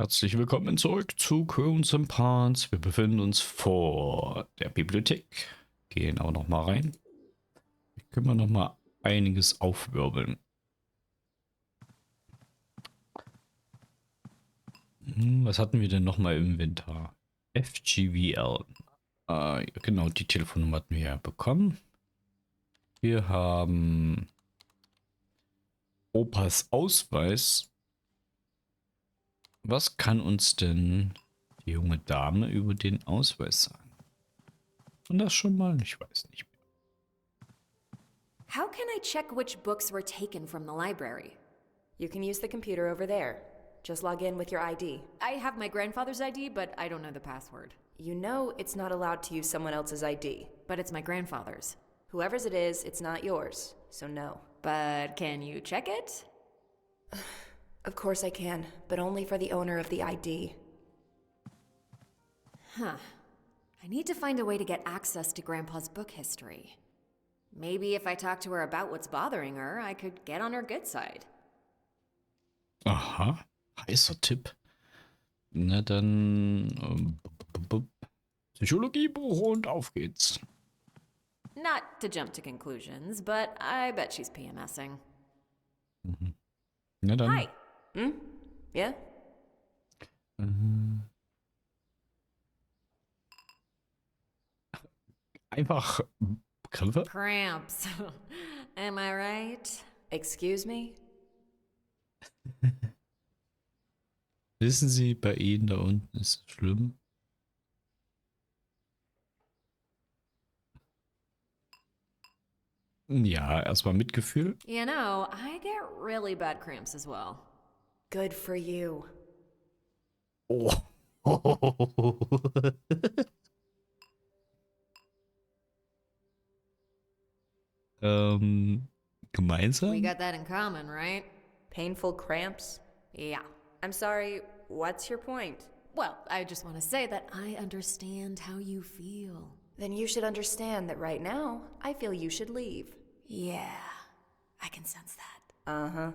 Herzlich willkommen zurück zu unserem Part. Wir befinden uns vor der Bibliothek. Gehen aber noch mal rein. Hier können wir noch mal einiges aufwirbeln. Was hatten wir denn noch mal im Inventar? FGVL. Genau, die Telefonnummer hatten wir ja bekommen. Wir haben Opas Ausweis. Was kann uns denn die junge Dame über den Ausweis sagen? Und das schon mal? Ich weiß nicht mehr. How can I check which books were taken from the library? You can use the computer over there. Just log in with your ID. I have my grandfather's ID, but I don't know the password. You know it's not allowed to use someone else's ID. But it's my grandfather's. Whoever's it is, it's not yours, so no. But can you check it? Of course I can, but only for the owner of the ID. Huh. I need to find a way to get access to Grandpa's book history. Maybe if I talk to her about what's bothering her, I could get on her good side. Aha, heißer Tipp. Na dann Psychologiebuch und auf geht's. Not to jump to conclusions, but I bet she's PMSing. Na dann. Hi. Yeah? Einfach Begriffe. Cramps. Am I right? Excuse me? Wissen Sie, bei Ihnen da unten ist es schlimm. Ja, erstmal Mitgefühl. You know, I get really bad cramps as well. Good for you. Oh. Gemeinsam? We got that in common, right? Painful cramps? Yeah. I'm sorry, what's your point? Well, I just want to say that I understand how you feel. Then you should understand that right now, I feel you should leave. Yeah, I can sense that. Uh-huh.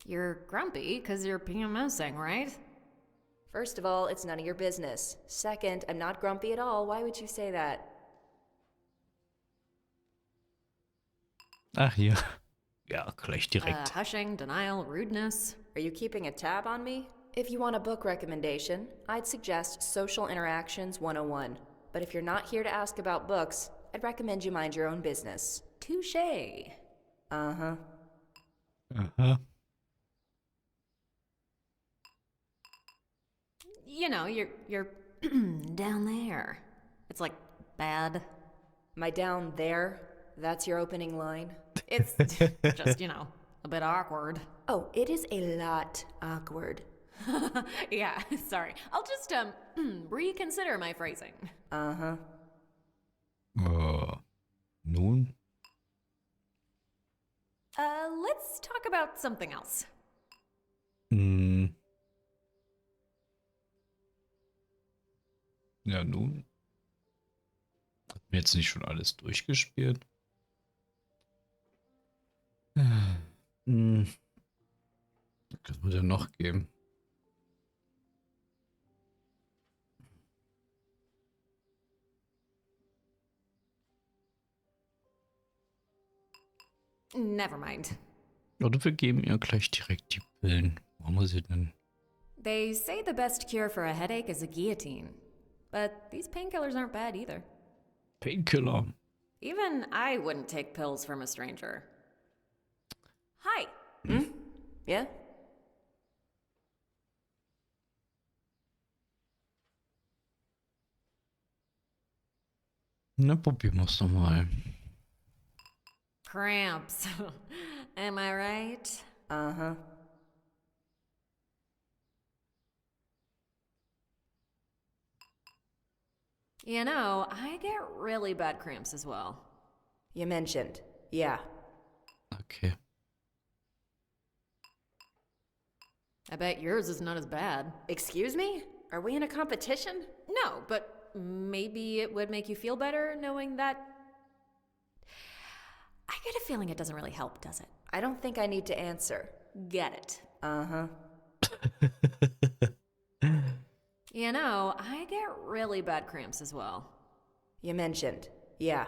You're grumpy because you're PMSing, right? First of all, it's none of your business. Second, I'm not grumpy at all. Why would you say that? Ach, hier. Ja, gleich direkt. Hushing, denial, rudeness. Are you keeping a tab on me? If you want a book recommendation, I'd suggest Social Interactions 101. But if you're not here to ask about books, I'd recommend you mind your own business. Touché. Uh-huh. Aha. You know, you're down there. It's like bad. My down there? That's your opening line? It's just, you know, a bit awkward. Oh, it is a lot awkward. Yeah, sorry. I'll just, reconsider my phrasing. Uh-huh. Nun? Let's talk about something else. Ja, nun. Hat mir jetzt nicht schon alles durchgespielt? Das muss ja noch geben. Never mind. Oder wir geben ihr gleich direkt die Pillen. Wo muss sie denn? They say the best cure for a headache is a guillotine. But these painkillers aren't bad either. Painkiller. Even I wouldn't take pills from a stranger. Hi. Yeah? Na, probieren wir es nochmal. Cramps. Am I right? Uh-huh. You know, I get really bad cramps as well. You mentioned. Yeah. Okay. I bet yours is not as bad. Excuse me? Are we in a competition? No, but maybe it would make you feel better knowing that I get a feeling it doesn't really help, does it? I don't think I need to answer. Get it. Uh-huh. You know, I get really bad cramps as well. You mentioned. Yeah.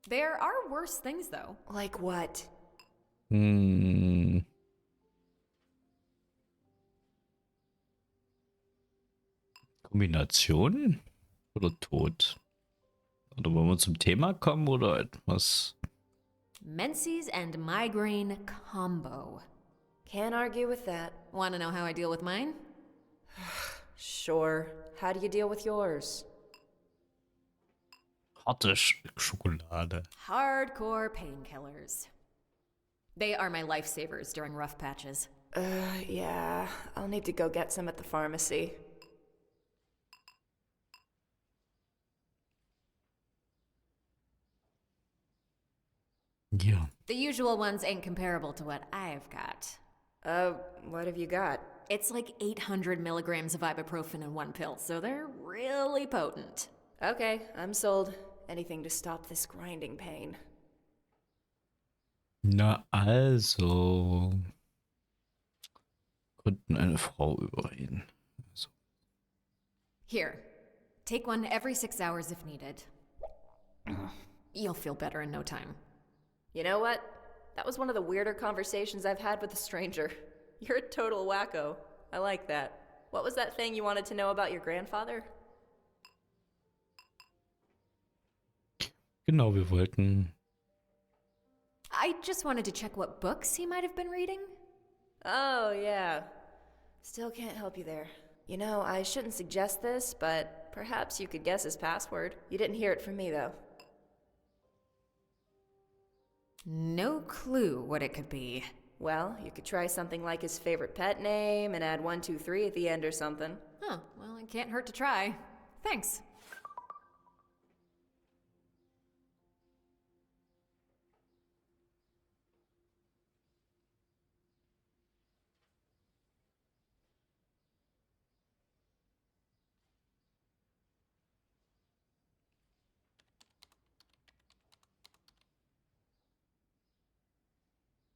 There are worse things, though. Like what? Kombination oder Tod? Oder wollen wir zum Thema kommen oder etwas? Menses and migraine combo. Can't argue with that. Want to know how I deal with mine? Sure. How do you deal with yours? Harte Schokolade. Hardcore painkillers. They are my lifesavers during rough patches. Yeah. I'll need to go get some at the pharmacy. Ja. The usual ones ain't comparable to what I've got. What have you got? It's like 800 milligrams of ibuprofen in one pill, so they're really potent. Okay, I'm sold. Anything to stop this grinding pain. Na also. Konnten eine Frau überreden. So. Here, take one every 6 hours if needed. You'll feel better in no time. You know what? That was one of the weirder conversations I've had with a stranger. You're a total wacko. I like that. What was that thing you wanted to know about your grandfather? Genau, wir wollten. I just wanted to check what books he might have been reading. Oh, yeah. Still can't help you there. You know, I shouldn't suggest this, but perhaps you could guess his password. You didn't hear it from me, though. No clue what it could be. Well, you could try something like his favorite pet name and add 123 at the end or something. Huh, well, it can't hurt to try. Thanks.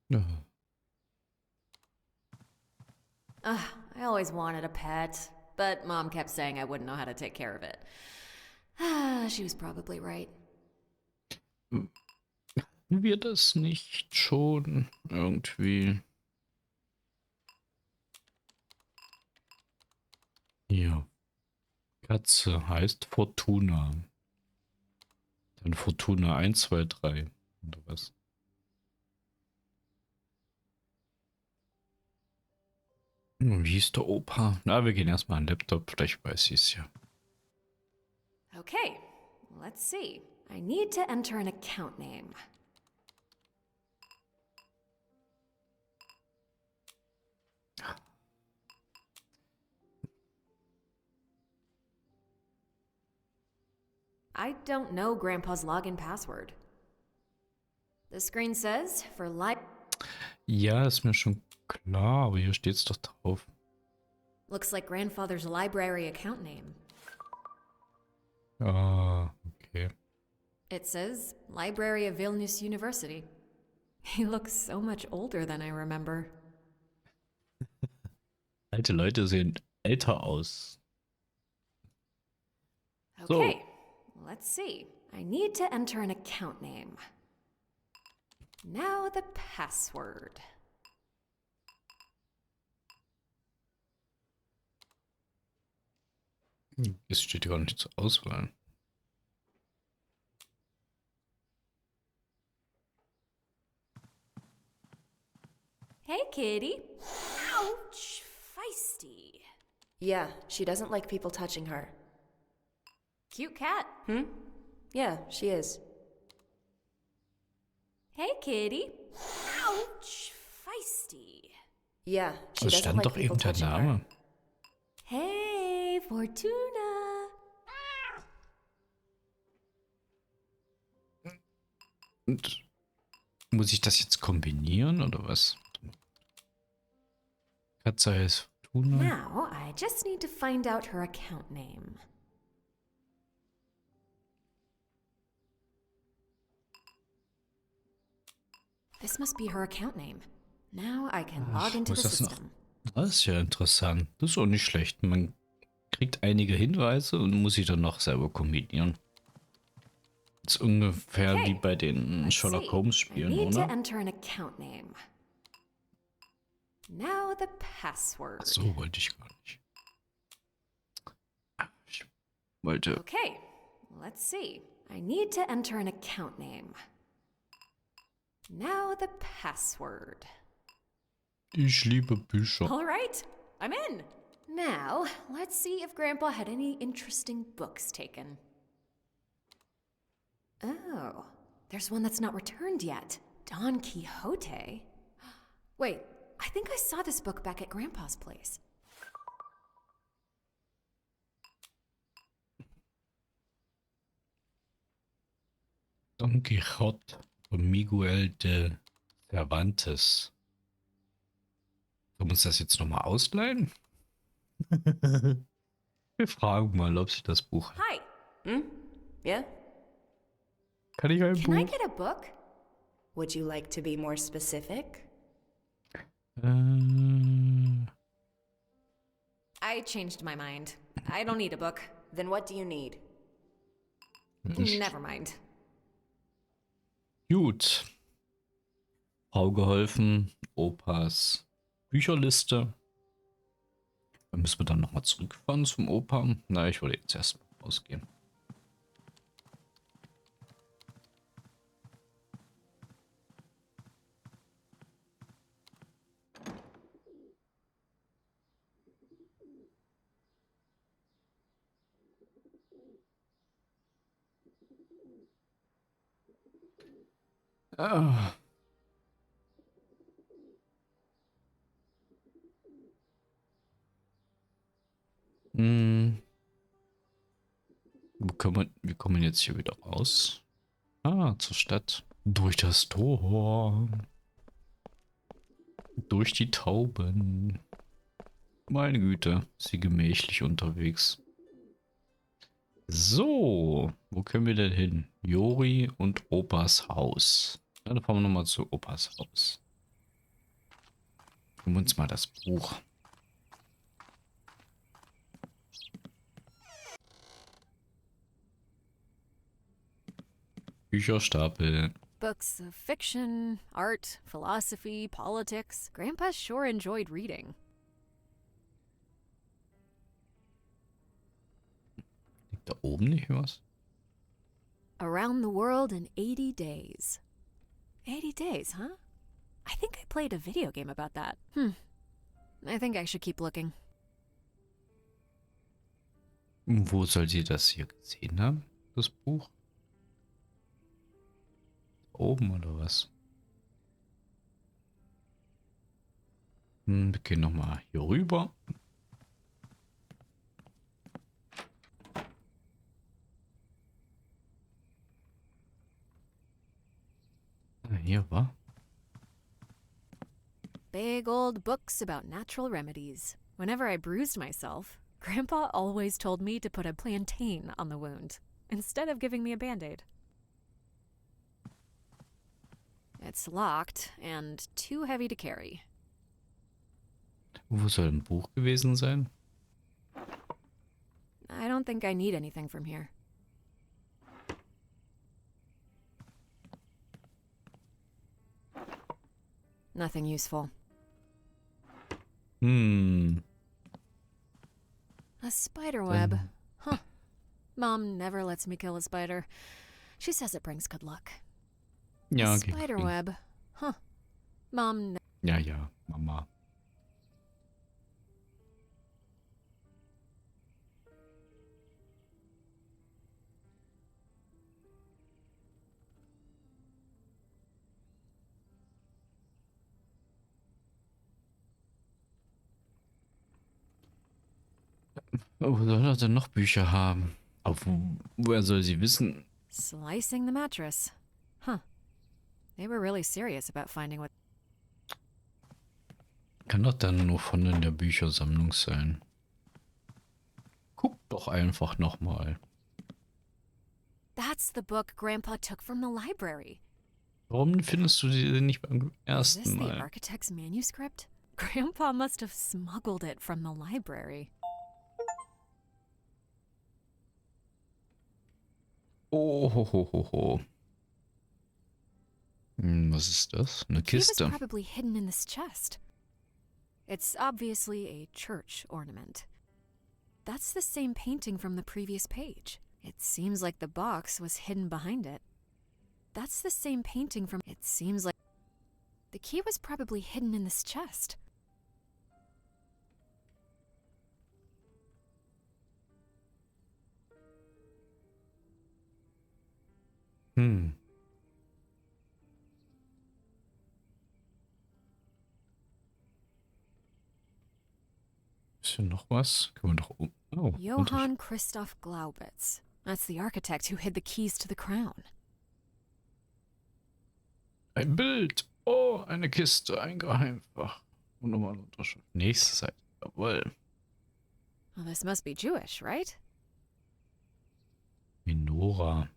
Ja. I always wanted a pet, but Mom kept saying I wouldn't know how to take care of it. She was probably right. Hatten wir das nicht schon irgendwie? Hier. Katze heißt Fortuna. Dann Fortuna 1, 2, 3. Oder was? Wie hieß der Opa? Na, wir gehen erstmal an den Laptop. Vielleicht weiß sie es ja. Okay, let's see. I need to enter an account name. I don't know Grandpa's login password. The screen says, for live... Ja, ist mir schon klar, aber hier steht's doch drauf. Looks like Grandfather's library account name. Ah, okay. It says, Library of Vilnius University. He looks so much older than I remember. Alte Leute sehen älter aus. Okay, let's see. I need to enter an account name. Now the password. Es steht gar nicht zur Auswahl. Hey, kitty. Ouch, feisty. Yeah, she doesn't like people touching her. Cute cat. Yeah, she is. Hey, kitty. Ouch, feisty. Yeah, she Es doesn't stand like doch people eben der touching her. Name. Hey, Fortuna. Und muss ich das jetzt kombinieren oder was? Katze heißt Fortuna. Now, I just need to find out her account name. This must be her account name. Now I can log into was the ist das noch? system. Das ist ja interessant. Das ist auch nicht schlecht. Man kriegt einige Hinweise und muss sie dann noch selber kombinieren. Das ist ungefähr wie bei den Let's Sherlock see. Holmes I Spielen, need to oder? enter an account name. Now the password. So wollte ich gar nicht. Ich wollte... Okay, let's see. I need to enter an account name. Now the password. Ich liebe Bücher. All right, I'm in. Now, let's see if Grandpa had any interesting books taken. Oh, there's one that's not returned yet. Don Quixote? Wait, I think I saw this book back at Grandpa's place. Don Quixote von Miguel de Cervantes. Sollen wir uns das jetzt nochmal ausleihen? Wir fragen mal, ob sie das Buch hat. Hi. Yeah? Kann ich ein Can I Buch? get a book? Would you like to be more specific? I changed my mind. I don't need a book. Then what do you need? Never mind. Gut. Frau geholfen. Opas Bücherliste. Dann müssen wir dann nochmal zurückfahren zum Opa. Na, ich würde jetzt erst mal rausgehen. Ah. Wir kommen jetzt hier wieder raus. Ah, zur Stadt. Durch das Tor. Durch die Tauben. Meine Güte, sie gemächlich unterwegs. So, wo können wir denn hin? Jori und Opas Haus. Ja, dann fahren wir nochmal zu Opas Haus. Nehmen wir uns mal das Buch. Bücherstapel. Books of fiction, art, philosophy, politics. Grandpa sure enjoyed reading. Liegt da oben nicht was? Around the world in 80 days. 80 days, huh? I think I played a video game about that. I think I should keep looking. Wo soll sie das hier gesehen haben? Das Buch? Oben oder was? Wir gehen nochmal hier rüber. Hier war. Big old books about natural remedies. Whenever I bruised myself, Grandpa always told me to put a plantain on the wound, instead of giving me a band-aid. It's locked and too heavy to carry. Wo soll ein Buch gewesen sein? I don't think I need anything from here. Nothing useful. A spider web. Huh. Mom never lets me kill a spider. She says it brings good luck. Ja, A okay. spider web. Huh. Mom. Ja, ja, Mama. Oh, wo soll er denn noch Bücher haben? Aber woher soll sie wissen? Slicing the mattress. Huh. They were really serious about finding what. Kann doch dann nur von in der Büchersammlung sein. Guck doch einfach nochmal. That's the book Grandpa took from the library. Warum findest du sie denn nicht beim Is this ersten the Mal? architect's manuscript? Grandpa must have smuggled it from the library. Oh, ho, ho, ho, ho. Was ist das? Eine The key was Kiste. probably hidden in this chest. It's obviously a church ornament. That's the same painting from the previous page. It seems like the box was hidden behind it. That's the same painting from... It seems like... The key was probably hidden in this chest. Hm. Ist hier noch was? Können wir doch um... Oh, Johann Christoph Glaubitz. That's the architect who hid the keys to the crown. ein Bild. Oh, eine Kiste, ein Geheimfach. Und nochmal eine Unterschrift. Nächste Seite. Jawohl. Well, this must be Jewish, right? Minora.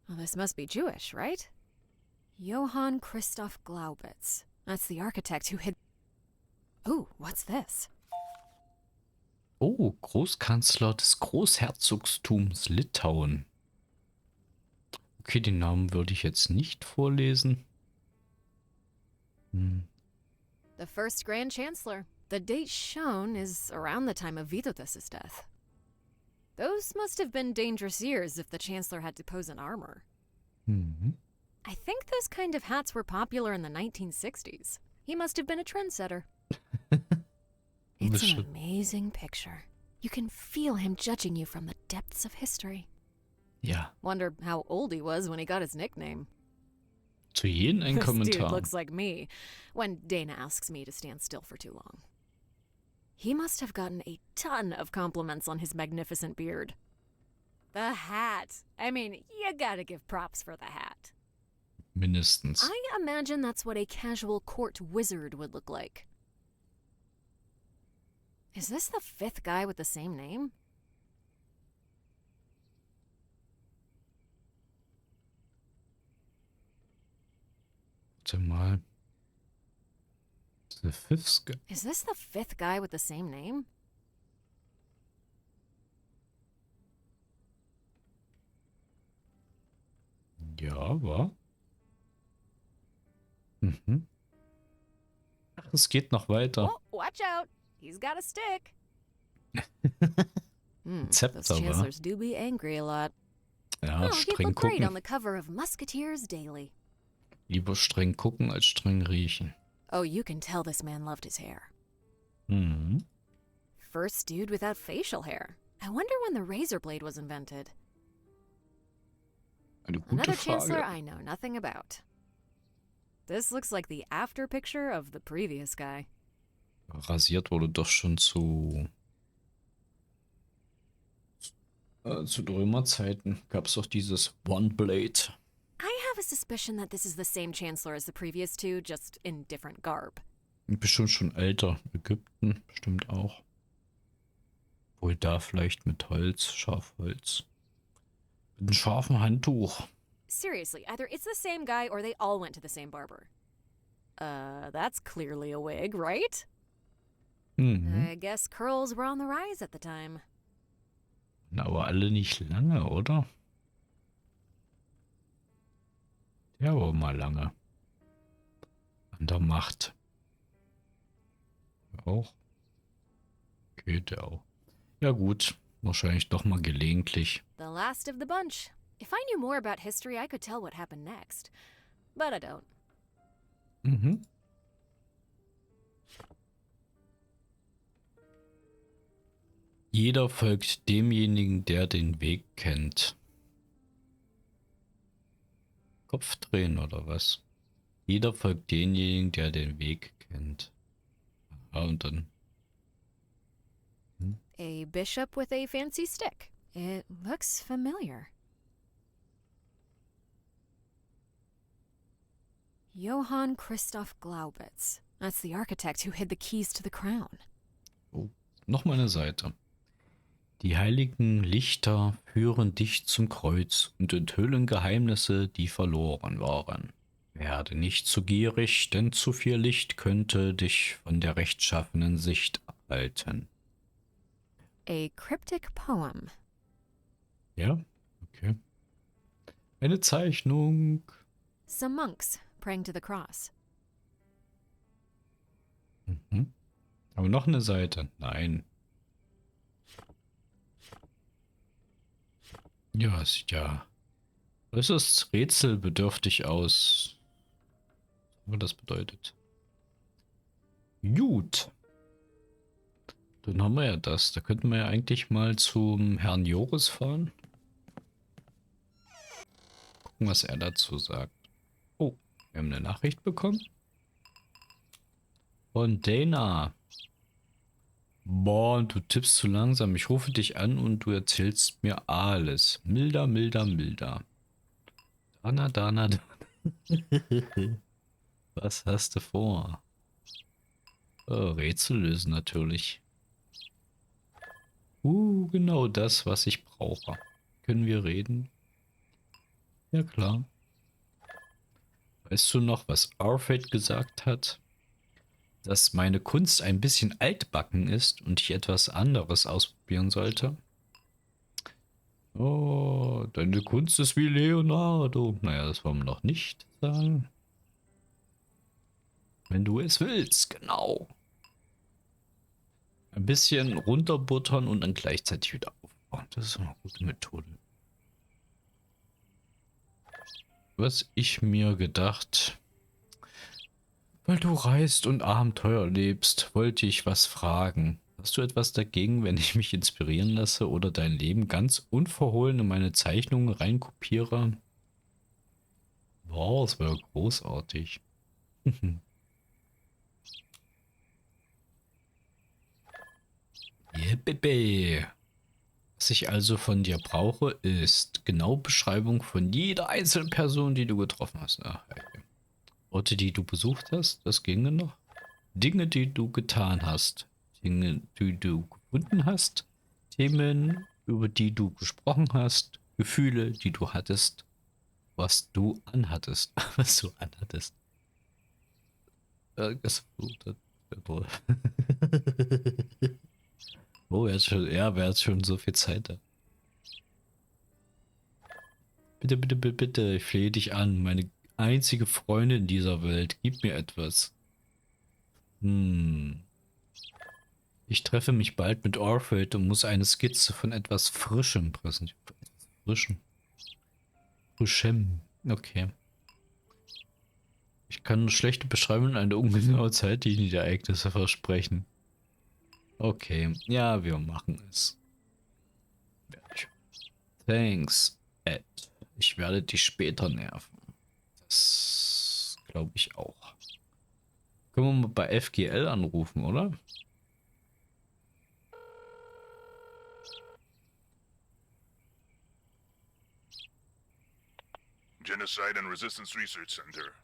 Well, this must be Jewish, right? Johann Christoph Glaubitz. That's the architect who hid... Ooh, what's this? Oh, Großkanzler des Großherzogtums Litauen. Okay, den Namen würde ich jetzt nicht vorlesen. The first Grand Chancellor. The date shown is around the time of Vytautas' death. Those must have been dangerous years if the Chancellor had to pose in armor. Mhm. I think those kind of hats were popular in the 1960s. He must have been a trendsetter. It's an amazing picture. You can feel him judging you from the depths of history. Ja, Wonder how old he was when he got his nickname. zu jedem ein This dude Kommentar. looks like me when Dana asks me to stand still for too long. He must have gotten a ton of compliments on his magnificent beard. The hat. I mean, you gotta give props for the hat. Mindestens. I imagine that's what a casual court wizard would look like. Is this the fifth guy with the same name? Warte mal. The fifth guy. Is this the fifth guy with the same name? Ja, war. Mhm. Ach, es geht noch weiter. Oh, watch out. He's got a stick. Zepter, Those chancellors do be angry a lot. Ja, Oh, he'd streng look great on gucken. the cover of Musketeers Daily. Lieber streng gucken als streng riechen. Oh, you can tell this man loved his hair. Mhm. First dude without facial hair. I wonder when the razor blade was invented. Eine gute Another chancellor Frage. I know nothing about. This looks like the after picture of the previous guy. Rasiert wurde doch schon zu den Römerzeiten. Gab es doch dieses One Blade. I have a suspicion that this is the same chancellor as the previous two, just in different garb. Bestimmt schon älter. Ägypten bestimmt auch. Wohl da vielleicht mit Holz, Schafholz. Mit einem scharfen Handtuch. Seriously, either it's the same guy or they all went to the same barber. That's clearly a wig, right? Mhm. I guess curls were on the rise at the time. Na, aber alle nicht lange, oder? Der war mal lange. An der Macht. Der auch. Okay, der auch. Ja gut, wahrscheinlich doch mal gelegentlich. The last of the bunch. If I knew more about history, I could tell what happened next. But I don't. Mhm. Jeder folgt demjenigen, der den Weg kennt. Kopf drehen oder was? Jeder folgt denjenigen, der den Weg kennt. Ja, und dann. A bishop with a fancy stick. It looks familiar. Johann Christoph Glaubitz. That's the architect who hid the keys to the crown. Oh, nochmal eine Seite. Die heiligen Lichter führen dich zum Kreuz und enthüllen Geheimnisse, die verloren waren. Werde nicht zu gierig, denn zu viel Licht könnte dich von der rechtschaffenen Sicht abhalten. A cryptic poem. Ja, okay. Eine Zeichnung. Some monks praying to the cross. Mhm. Aber noch eine Seite. Nein. Ja, sieht ja äußerst rätselbedürftig aus. Was das bedeutet. Gut. Dann haben wir ja das. Da könnten wir ja eigentlich mal zum Herrn Joris fahren. Gucken, was er dazu sagt. Oh, wir haben eine Nachricht bekommen. Von Dana. Boah, du tippst zu langsam. Ich rufe dich an und du erzählst mir alles. Milda, Milda, Milda. Dana, Dana, Dana. Was hast du vor? Oh, Rätsel lösen natürlich. Genau das, was ich brauche. Können wir reden? Ja, klar. Weißt du noch, was Arfred gesagt hat? Dass meine Kunst ein bisschen altbacken ist und ich etwas anderes ausprobieren sollte? Oh, deine Kunst ist wie Leonardo. Naja, das wollen wir noch nicht sagen. Wenn du es willst, genau. Ein bisschen runterbuttern und dann gleichzeitig wieder aufbauen. Das ist eine gute Methode. Was ich mir gedacht, weil du reist und Abenteuer lebst, wollte ich was fragen. Hast du etwas dagegen, wenn ich mich inspirieren lasse oder dein Leben ganz unverhohlen in meine Zeichnungen reinkopiere? Boah, das wäre großartig. Yippie. Was ich also von dir brauche, ist genaue Beschreibung von jeder einzelnen Person, die du getroffen hast. Ach, okay. Orte, die du besucht hast, das ginge noch. Dinge, die du getan hast. Dinge, die du gefunden hast. Themen, über die du gesprochen hast. Gefühle, die du hattest. Was du anhattest. Was du anhattest. Das wäre toll. Oh, wer hat schon so viel Zeit da? Bitte, bitte, bitte, bitte, ich flehe dich an. Meine einzige Freundin dieser Welt. Gib mir etwas. Ich treffe mich bald mit Orpheus und muss eine Skizze von etwas Frischem präsentieren. Frischem. Okay. Ich kann schlechte Beschreibungen einer ungenaue Zeit die Ereignisse versprechen. Okay. Ja, wir machen es. Thanks, Ed. Ich werde dich später nerven. Das glaube ich auch. Können wir mal bei FGL anrufen, oder? Genocide and Resistance Research Center.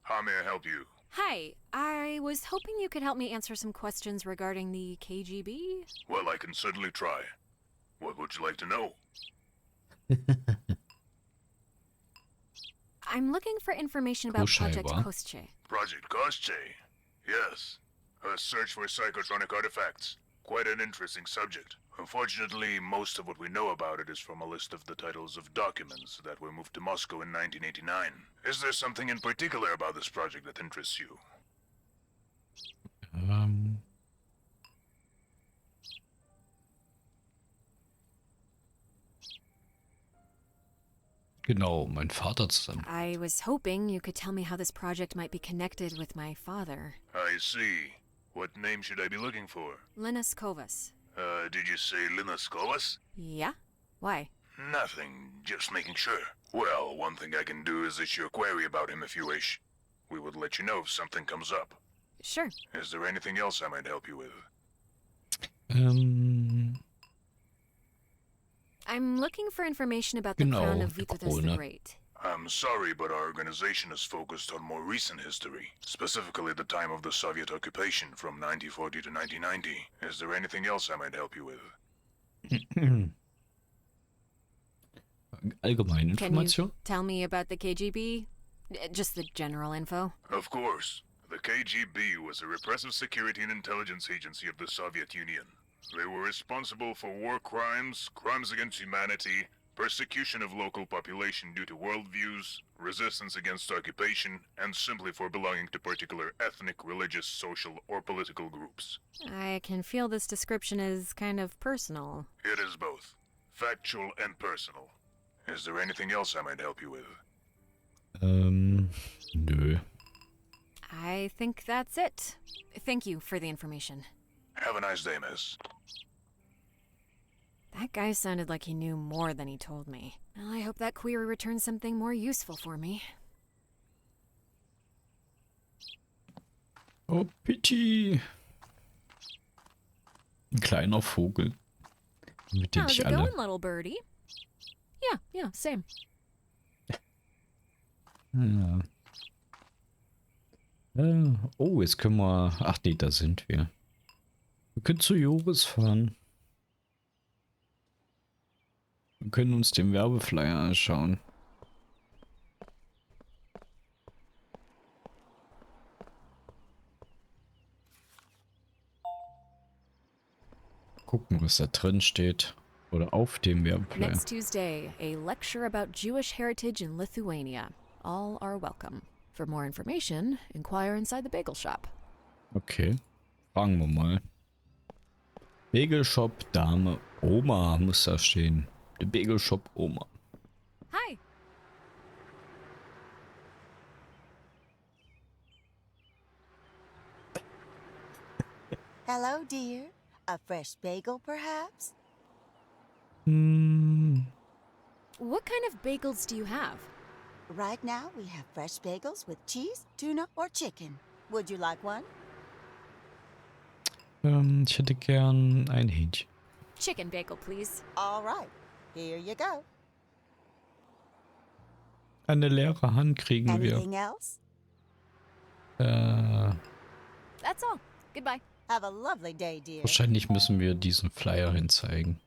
How may I help you? Hi, I was hoping you could help me answer some questions regarding the KGB. Well, I can certainly try. What would you like to know? I'm looking for information about Project Koschei, wa? Kostche. Project Kostche. Yes. A search for psychotronic artifacts. Quite an interesting subject. Unfortunately, most of what we know about it is from a list of the titles of documents that were moved to Moscow in 1989. Is there something in particular about this project that interests you? Genau, mein Vater zusammen. I was hoping you could tell me how this project might be connected with my father. I see. What name should I be looking for? Linus Kovas. Did you say Linus Kovas? Yeah? Why? Nothing, just making sure. Well, one thing I can do is issue a query about him if you wish. We would let you know if something comes up. Sure. Is there anything else I might help you with? I'm looking for information about the Genau, crown of die Vitus the Krone. Great. I'm sorry, but our organization is focused on more recent history, specifically the time of the Soviet occupation from 1940 to 1990. Is there anything else I might help you with? Allgemeine Can you Information? tell me about the KGB? Just the general info. Of course. The KGB was a repressive security and intelligence agency of the Soviet Union. They were responsible for war crimes, crimes against humanity, persecution of local population due to worldviews, resistance against occupation, and simply for belonging to particular ethnic, religious, social, or political groups. I can feel this description is kind of personal. It is both. Factual and personal. Is there anything else I might help you with? Nö. I think that's it. Thank you for the information. Have a nice day, miss. That guy sounded like he knew more than he told me. Well, I hope that query returns something more useful for me. Oh, pity. Ein kleiner Vogel. Mit dem How's ich it alle... going, little birdie? Yeah, same. Ja. Oh, jetzt können wir... Ach nee, da sind wir. Wir können zu Joris fahren. Wir können uns den Werbeflyer anschauen. Gucken, was da drin steht. Oder auf dem Werbeflyer. Next Tuesday, a lecture about Jewish heritage in Lithuania. All are welcome. For more information, inquire inside the bagel shop. Okay. Fragen wir mal. Bagelshop Dame Oma muss da stehen. Der Bagelshop Oma. Hi. Hello, dear. A fresh bagel, perhaps? What kind of bagels do you have? Right now, we have fresh bagels with cheese, tuna, or chicken. Would you like one? Ich hätte gern ein Hähnchen. Chicken bagel, please. All right. Here you go. Eine leere Hand kriegen wir. Anything else? That's all. Goodbye. Have a lovely day, dear. Wahrscheinlich müssen wir diesen Flyer hinzeigen.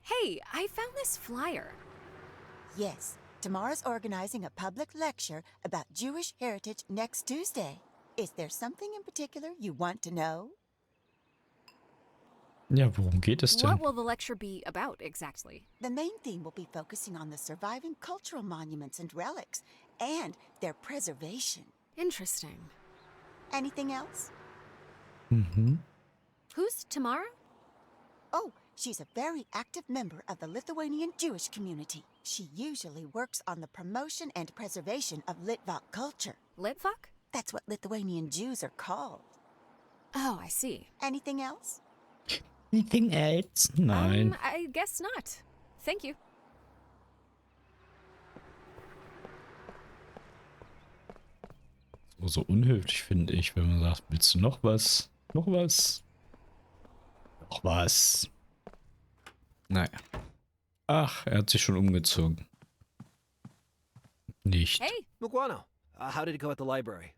Hey, I found this flyer. Yes, tomorrow's organizing a public lecture about Jewish heritage next Tuesday. Is there something in particular you want to know? Ja, worum geht es denn? What will the lecture be about exactly? The main theme will be focusing on the surviving cultural monuments and relics and their preservation. Interesting. Anything else? Who's Tamara? Oh, she's a very active member of the Lithuanian Jewish community. She usually works on the promotion and preservation of Litvak culture. Litvak? That's what Lithuanian Jews are called. Oh, I see. Anything else? Anything else? Nein. I guess not. Thank you. So unhöflich finde ich, wenn man sagt, willst du noch was? Noch was? Noch was? Naja. Ach, er hat sich schon umgezogen. Nicht. Hey, Muguano, how did it go at the library?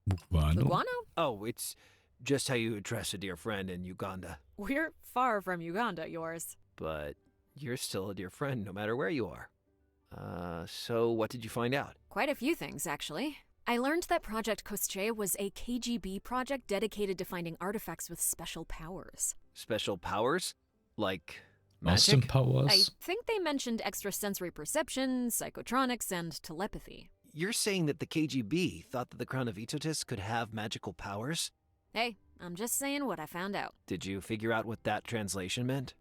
Muguano? Iguano? Oh, it's just how you address a dear friend in Uganda. We're far from Uganda, yours. But you're still a dear friend no matter where you are. So what did you find out? Quite a few things, actually. I learned that Project Kostche was a KGB project dedicated to finding artifacts with special powers. Special powers? Like Awesome magic? I powers? think they mentioned extrasensory perception, psychotronics, and telepathy. You're saying that the KGB thought that the Crown of Itotis could have magical powers? Hey, I'm just saying what I found out. Did you figure out what that translation meant?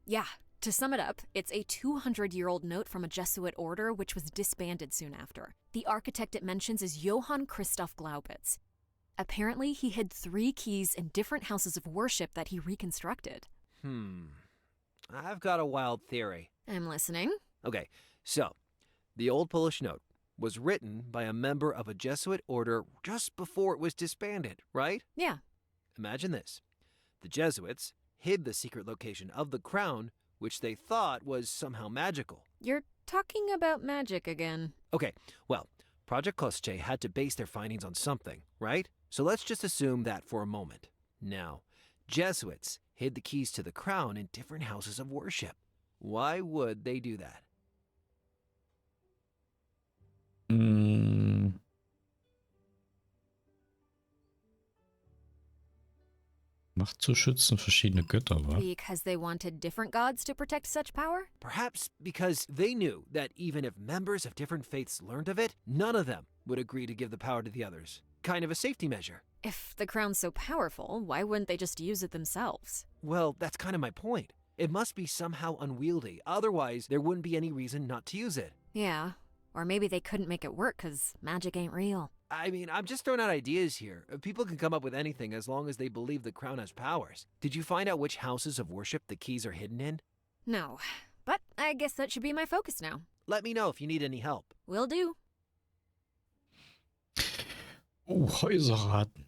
Yeah, to sum it up, it's a 200-year-old note from a Jesuit order which was disbanded soon after. The architect it mentions is Johann Christoph Glaubitz. Apparently, he hid 3 keys in different houses of worship that he reconstructed. I've got a wild theory. I'm listening. Okay, so the old Polish note was written by a member of a Jesuit order just before it was disbanded, right? Yeah. Imagine this. The Jesuits hid the secret location of the crown, which they thought was somehow magical. You're talking about magic again. Okay, well, Project Kostche had to base their findings on something, right? So let's just assume that for a moment. Now, Jesuits hid the keys to the crown in different houses of worship. Why would they do that? Mm, Macht zu schützen verschiedene Götter, wa? Because they wanted different gods to protect such power? Perhaps because they knew that even if members of different faiths learned of it, none of them would agree to give the power to the others. Kind of a safety measure. If the crown's so powerful, why wouldn't they just use it themselves? Well, that's kind of my point. It must be somehow unwieldy, otherwise there wouldn't be any reason not to use it. Yeah. Or maybe they couldn't make it work because magic ain't real. I mean, I'm just throwing out ideas here. People can come up with anything as long as they believe the crown has powers. Did you find out which houses of worship the keys are hidden in? No. But I guess that should be my focus now. Let me know if you need any help. Will do. Oh, Häuserraten.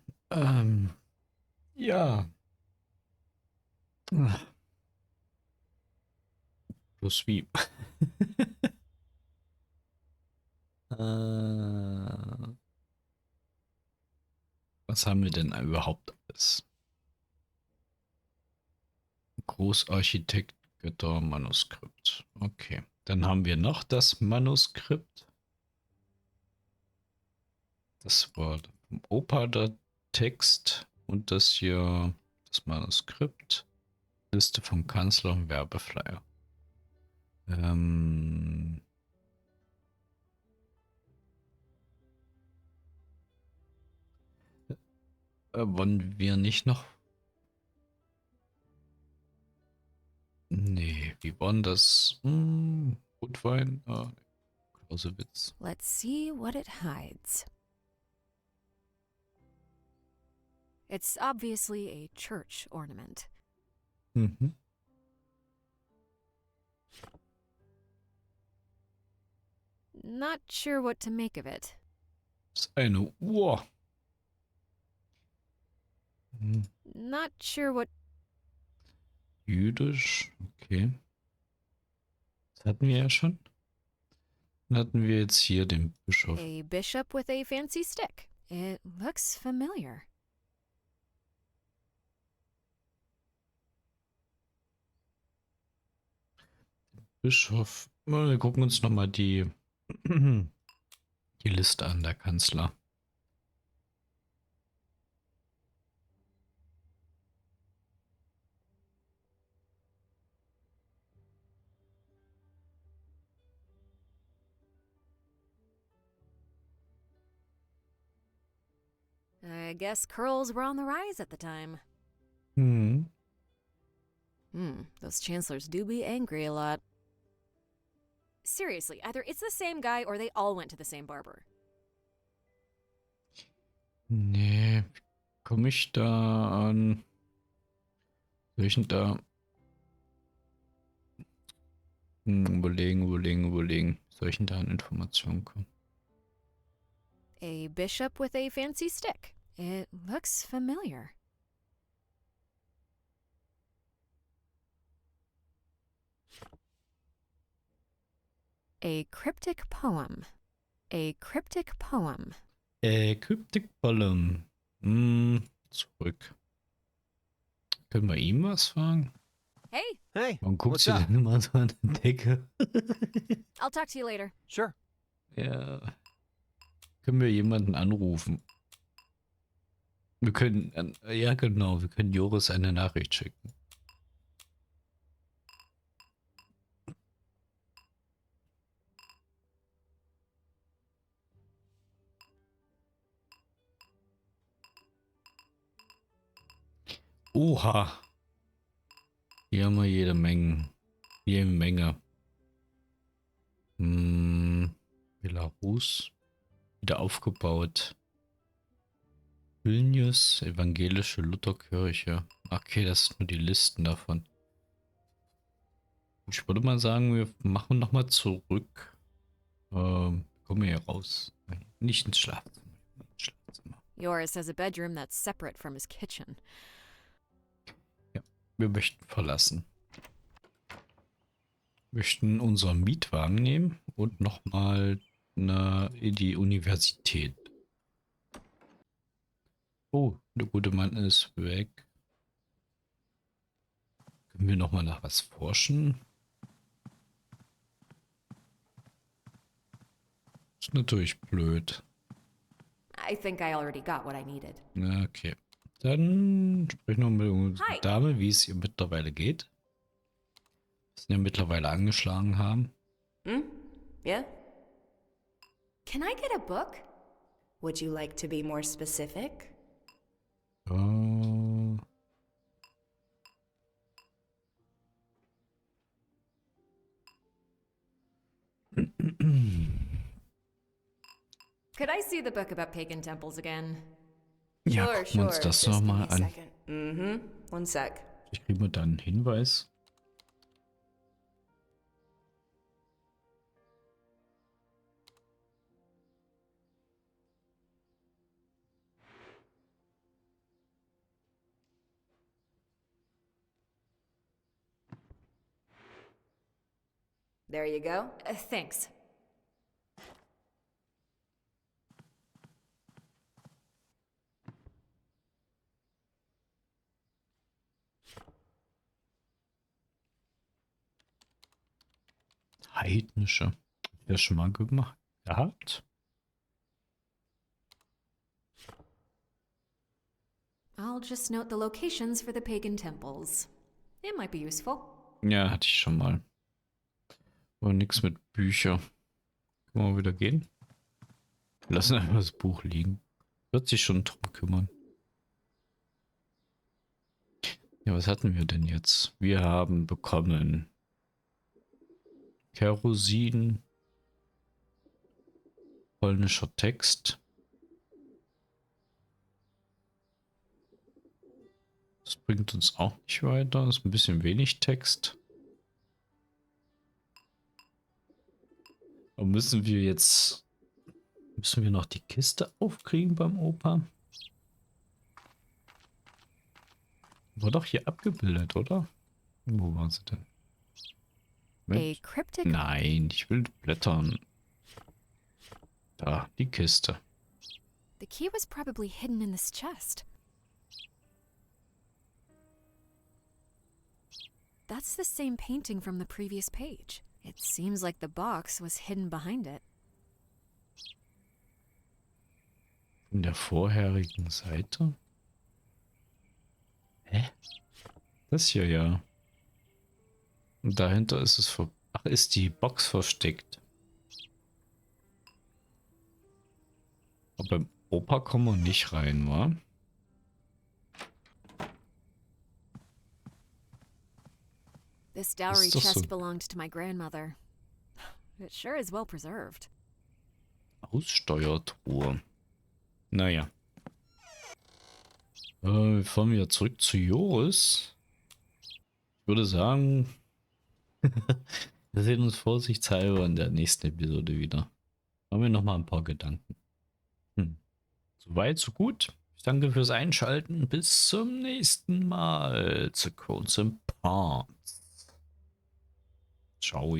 Ja. Ah. Plus wie. Was haben wir denn überhaupt alles? Großarchitekt, Götter, Manuskript. Okay. Dann haben wir noch das Manuskript. Das war vom Opa der Text und das hier das Manuskript. Liste vom Kanzler und Werbeflyer. Wollen wir nicht noch? Nee, wie war denn das? Rotwein? Clausewitz. Let's see what it hides. It's obviously a church ornament. Mhm. Not sure what to make of it. Das ist eine Uhr. Not sure what... Jüdisch, okay. Das hatten wir ja schon. Dann hatten wir jetzt hier den Bischof. A bishop with a fancy stick. It looks familiar. Bischof. Wir gucken uns nochmal die Liste an, der Kanzler. I guess curls were on the rise at the time. Those chancellors do be angry a lot. Seriously, either it's the same guy or they all went to the same barber. Nee, komme ich da an? Soll ich denn da? Überlegen. Soll ich denn da an Informationen kommen? A bishop with a fancy stick. It looks familiar. A cryptic poem. A cryptic poem. Cryptic Poem. Zurück. Können wir ihm was fragen? Hey, Hey, Warum guckt what's sie up? denn immer so an die Decke? I'll talk to you later. Sure. Ja. Können wir jemanden anrufen? Wir können, ja genau, wir können Joris eine Nachricht schicken. Oha. Hier haben wir jede Menge. Belarus. Wieder aufgebaut. Vilnius, evangelische Lutherkirche. Okay, das sind nur die Listen davon. Ich würde mal sagen, wir machen nochmal zurück. Kommen wir hier raus. Nicht ins Schlafzimmer. Yoris has a bedroom that's separate from his kitchen. Ja, wir möchten verlassen. Wir möchten unseren Mietwagen nehmen und nochmal in die Universität. Oh, der gute Mann ist weg. Können wir nochmal nach was forschen? Natürlich blöd. I think I already got what I needed. Na, okay. Dann sprich noch mit Hi. der Dame, wie es ihr mittlerweile geht. Was sie ja mittlerweile angeschlagen haben. Hmm? Yeah? Can I get a book? Would you like to be more specific? Äh, Could I see the book about pagan temples again? ja, Sure, gucken wir uns sure. das Just give me nochmal a an. second. Mm-hmm. One sec. Ich kriege mir dann einen Hinweis. There you go. Thanks. Heidnische. Ja, schon mal gemacht gehabt. I'll just note the locations for the pagan temples. It might be useful. Ja, hatte ich schon mal. Aber nichts mit Büchern. Können wir wieder gehen? Wir lassen einfach das Buch liegen. Wird sich schon drum kümmern. Ja, was hatten wir denn jetzt? Wir haben bekommen Kerosin, polnischer Text. Das bringt uns auch nicht weiter. Das ist ein bisschen wenig Text. Aber müssen wir noch die Kiste aufkriegen beim Opa? War doch hier abgebildet, oder? Wo war sie denn? A Mit? cryptic. Nein, ich will blättern. Da, die Kiste. The key was probably hidden in this chest. That's the same painting from the previous page. It seems like the box was hidden behind it. In der vorherigen Seite? Hä? Das hier ja. Und dahinter ist es Ach, ist die Box versteckt. Aber beim Opa kommen wir nicht rein, wa? This dowry doch so- chest belonged to my grandmother. It sure is well preserved. Aussteuertruhe. Naja. Wir fahren wieder zurück zu Joris. Ich würde sagen, wir sehen uns vorsichtshalber in der nächsten Episode wieder. Haben wir noch mal ein paar Gedanken. Soweit, so gut. Ich danke fürs Einschalten. Bis zum nächsten Mal zu Codes and Parts. Ciao.